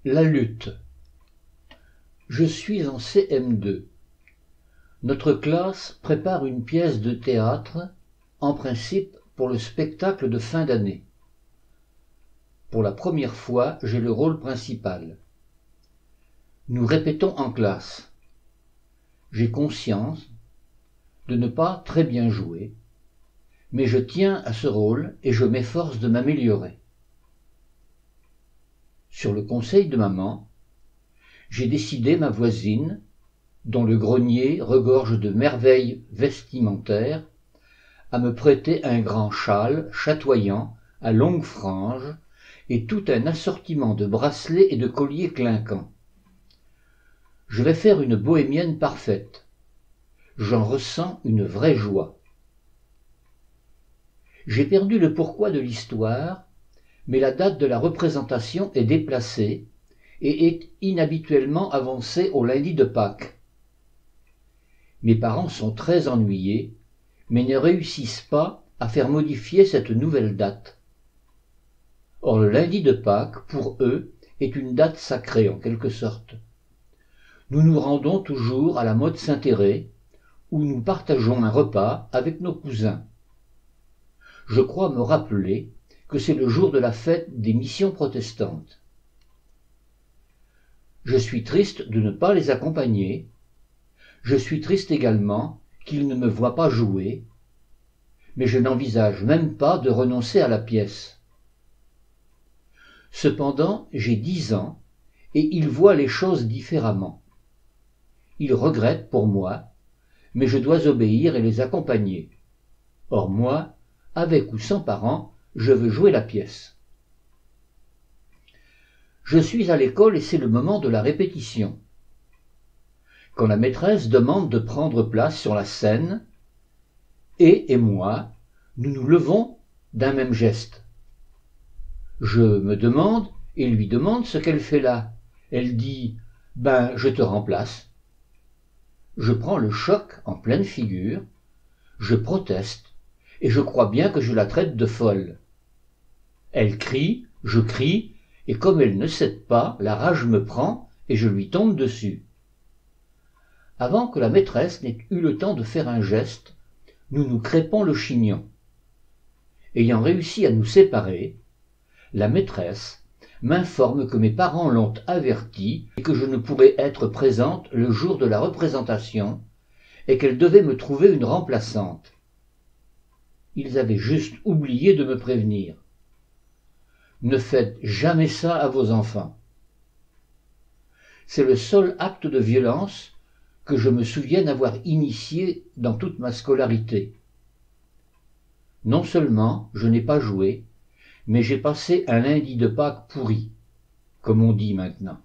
La lutte. Je suis en CM2. Notre classe prépare une pièce de théâtre, en principe pour le spectacle de fin d'année. Pour la première fois, j'ai le rôle principal. Nous répétons en classe. J'ai conscience de ne pas très bien jouer, mais je tiens à ce rôle et je m'efforce de m'améliorer. Sur le conseil de maman, j'ai décidé ma voisine, dont le grenier regorge de merveilles vestimentaires, à me prêter un grand châle chatoyant à longues franges et tout un assortiment de bracelets et de colliers clinquants. Je vais faire une bohémienne parfaite. J'en ressens une vraie joie. J'ai perdu le pourquoi de l'histoire, mais la date de la représentation est déplacée et est inhabituellement avancée au lundi de Pâques. Mes parents sont très ennuyés, mais ne réussissent pas à faire modifier cette nouvelle date. Or le lundi de Pâques, pour eux, est une date sacrée en quelque sorte. Nous nous rendons toujours à la Motte Saint-Thérèse, où nous partageons un repas avec nos cousins. Je crois me rappeler que c'est le jour de la fête des missions protestantes. Je suis triste de ne pas les accompagner. Je suis triste également qu'ils ne me voient pas jouer, mais je n'envisage même pas de renoncer à la pièce. Cependant, j'ai 10 ans et ils voient les choses différemment. Ils regrettent pour moi, mais je dois obéir et les accompagner. Or moi, avec ou sans parents, je veux jouer la pièce. Je suis à l'école et c'est le moment de la répétition. Quand la maîtresse demande de prendre place sur la scène, et moi, nous nous levons d'un même geste. Je me demande et lui demande ce qu'elle fait là. Elle dit « Ben, je te remplace ». Je prends le choc en pleine figure, je proteste, et je crois bien que je la traite de folle. Elle crie, je crie, et comme elle ne cède pas, la rage me prend et je lui tombe dessus. Avant que la maîtresse n'ait eu le temps de faire un geste, nous nous crêpons le chignon. Ayant réussi à nous séparer, la maîtresse m'informe que mes parents l'ont avertie et que je ne pourrais être présente le jour de la représentation et qu'elle devait me trouver une remplaçante. Ils avaient juste oublié de me prévenir. Ne faites jamais ça à vos enfants. C'est le seul acte de violence que je me souvienne avoir initié dans toute ma scolarité. Non seulement je n'ai pas joué, mais j'ai passé un lundi de Pâques pourri, comme on dit maintenant.